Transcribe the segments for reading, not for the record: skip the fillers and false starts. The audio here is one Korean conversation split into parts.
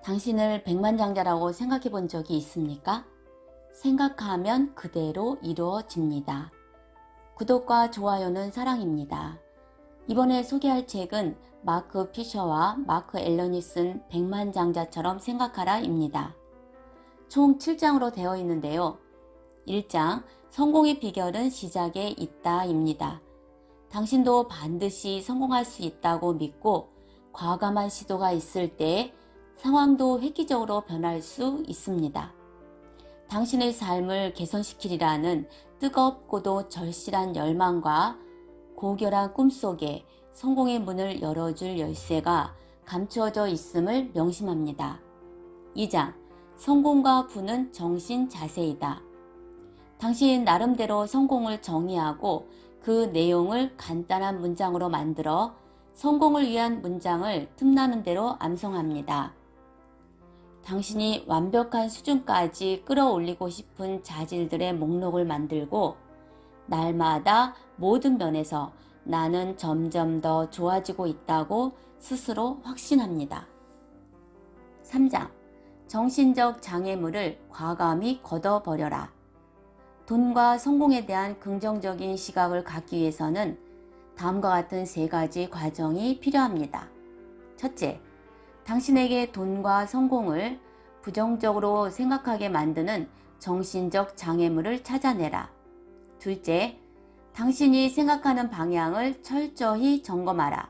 당신을 백만장자라고 생각해 본 적이 있습니까? 생각하면 그대로 이루어집니다. 구독과 좋아요는 사랑입니다. 이번에 소개할 책은 마크 피셔와 마크 앨런이 쓴 백만장자처럼 생각하라입니다. 총 7장으로 되어 있는데요. 1장 성공의 비결은 시작에 있다입니다. 당신도 반드시 성공할 수 있다고 믿고 과감한 시도가 있을 때 상황도 획기적으로 변할 수 있습니다. 당신의 삶을 개선시키리라는 뜨겁고도 절실한 열망과 고결한 꿈속에 성공의 문을 열어줄 열쇠가 감추어져 있음을 명심합니다. 2장 성공과 부는 정신 자세이다. 당신 나름대로 성공을 정의하고 그 내용을 간단한 문장으로 만들어 성공을 위한 문장을 틈나는 대로 암송합니다. 당신이 완벽한 수준까지 끌어올리고 싶은 자질들의 목록을 만들고 날마다 모든 면에서 나는 점점 더 좋아지고 있다고 스스로 확신합니다. 3장 정신적 장애물을 과감히 걷어버려라. 돈과 성공에 대한 긍정적인 시각을 갖기 위해서는 다음과 같은 3가지 과정이 필요합니다. 첫째, 당신에게 돈과 성공을 부정적으로 생각하게 만드는 정신적 장애물을 찾아내라. 둘째, 당신이 생각하는 방향을 철저히 점검하라.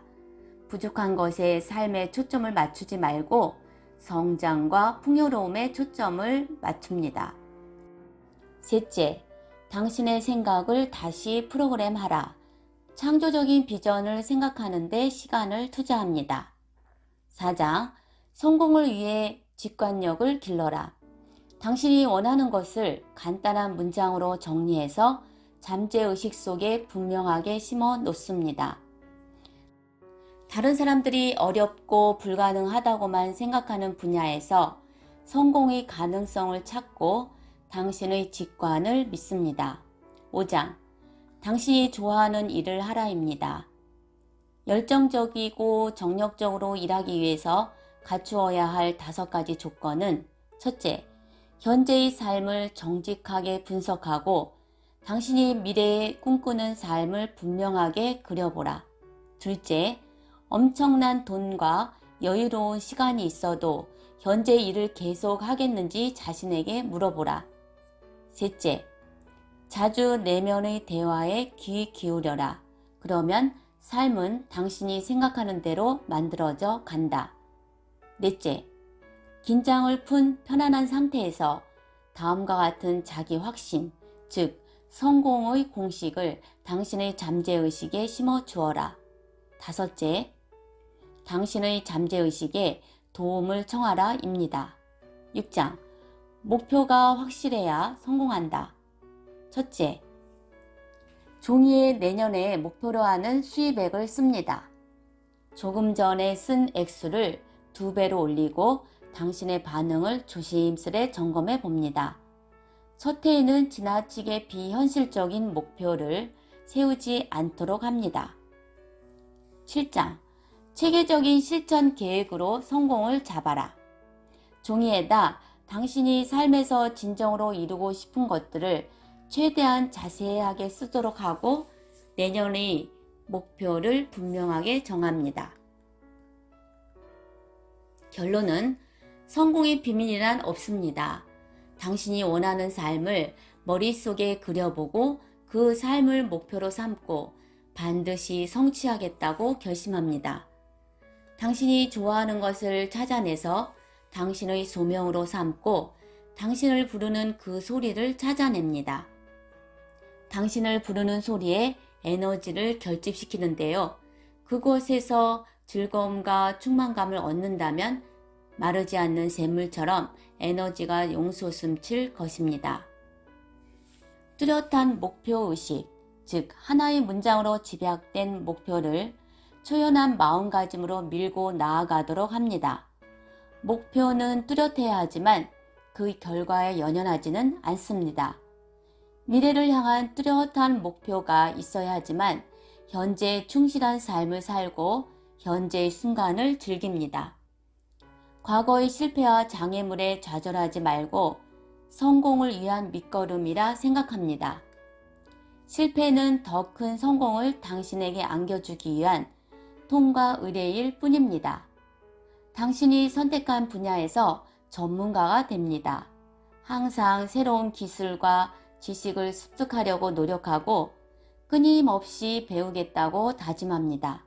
부족한 것에 삶의 초점을 맞추지 말고 성장과 풍요로움에 초점을 맞춥니다. 셋째, 당신의 생각을 다시 프로그램하라. 창조적인 비전을 생각하는 데 시간을 투자합니다. 4장, 성공을 위해 직관력을 길러라. 당신이 원하는 것을 간단한 문장으로 정리해서 잠재의식 속에 분명하게 심어 놓습니다. 다른 사람들이 어렵고 불가능하다고만 생각하는 분야에서 성공의 가능성을 찾고 당신의 직관을 믿습니다. 5장, 당신이 좋아하는 일을 하라입니다. 열정적이고 정력적으로 일하기 위해서 갖추어야 할 5가지 조건은 첫째, 현재의 삶을 정직하게 분석하고 당신이 미래에 꿈꾸는 삶을 분명하게 그려보라. 둘째, 엄청난 돈과 여유로운 시간이 있어도 현재 일을 계속 하겠는지 자신에게 물어보라. 셋째, 자주 내면의 대화에 귀 기울여라. 그러면 삶은 당신이 생각하는 대로 만들어져 간다. 넷째, 긴장을 푼 편안한 상태에서 다음과 같은 자기 확신, 즉 성공의 공식을 당신의 잠재의식에 심어 주어라. 다섯째, 당신의 잠재의식에 도움을 청하라입니다. 6장, 목표가 확실해야 성공한다. 첫째, 종이에 내년에 목표로 하는 수입액을 씁니다. 조금 전에 쓴 액수를 2배로 올리고 당신의 반응을 조심스레 점검해 봅니다. 첫 해에는 지나치게 비현실적인 목표를 세우지 않도록 합니다. 7장, 체계적인 실천 계획으로 성공을 잡아라. 종이에다 당신이 삶에서 진정으로 이루고 싶은 것들을 최대한 자세하게 쓰도록 하고 내년의 목표를 분명하게 정합니다. 결론은 성공의 비밀이란 없습니다. 당신이 원하는 삶을 머릿속에 그려보고 그 삶을 목표로 삼고 반드시 성취하겠다고 결심합니다. 당신이 좋아하는 것을 찾아내서 당신의 소명으로 삼고 당신을 부르는 그 소리를 찾아냅니다. 당신을 부르는 소리에 에너지를 결집시키는데요. 그곳에서 즐거움과 충만감을 얻는다면 마르지 않는 샘물처럼 에너지가 용솟음칠 것입니다. 뚜렷한 목표의식, 즉 하나의 문장으로 집약된 목표를 초연한 마음가짐으로 밀고 나아가도록 합니다. 목표는 뚜렷해야 하지만 그 결과에 연연하지는 않습니다. 미래를 향한 뚜렷한 목표가 있어야 하지만 현재에 충실한 삶을 살고 현재의 순간을 즐깁니다. 과거의 실패와 장애물에 좌절하지 말고 성공을 위한 밑거름이라 생각합니다. 실패는 더 큰 성공을 당신에게 안겨주기 위한 통과 의례일 뿐입니다. 당신이 선택한 분야에서 전문가가 됩니다. 항상 새로운 기술과 지식을 습득하려고 노력하고 끊임없이 배우겠다고 다짐합니다.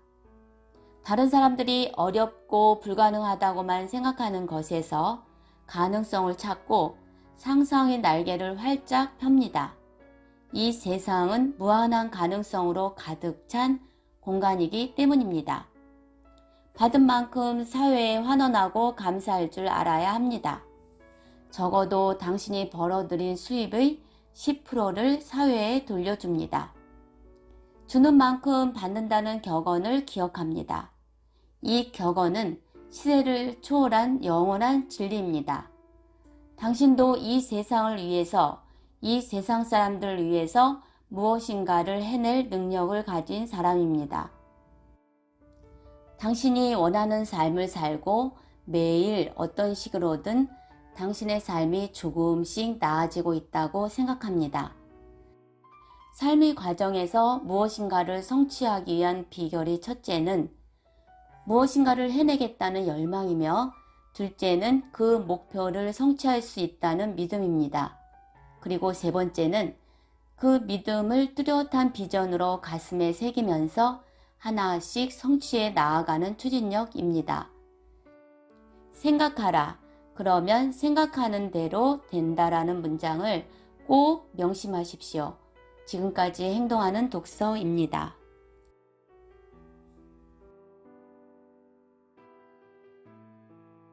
다른 사람들이 어렵고 불가능하다고만 생각하는 것에서 가능성을 찾고 상상의 날개를 활짝 펴니다. 이 세상은 무한한 가능성으로 가득 찬 공간이기 때문입니다. 받은 만큼 사회에 환원하고 감사할 줄 알아야 합니다. 적어도 당신이 벌어들인 수입의 10%를 사회에 돌려줍니다. 주는 만큼 받는다는 격언을 기억합니다. 이 격언은 시대를 초월한 영원한 진리입니다. 당신도 이 세상을 위해서, 이 세상 사람들을 위해서 무엇인가를 해낼 능력을 가진 사람입니다. 당신이 원하는 삶을 살고 매일 어떤 식으로든 당신의 삶이 조금씩 나아지고 있다고 생각합니다. 삶의 과정에서 무엇인가를 성취하기 위한 비결이 첫째는 무엇인가를 해내겠다는 열망이며 둘째는 그 목표를 성취할 수 있다는 믿음입니다. 그리고 세 번째는 그 믿음을 뚜렷한 비전으로 가슴에 새기면서 하나씩 성취해 나아가는 추진력입니다. 생각하라. 그러면 생각하는 대로 된다라는 문장을 꼭 명심하십시오. 지금까지 행동하는 독서입니다.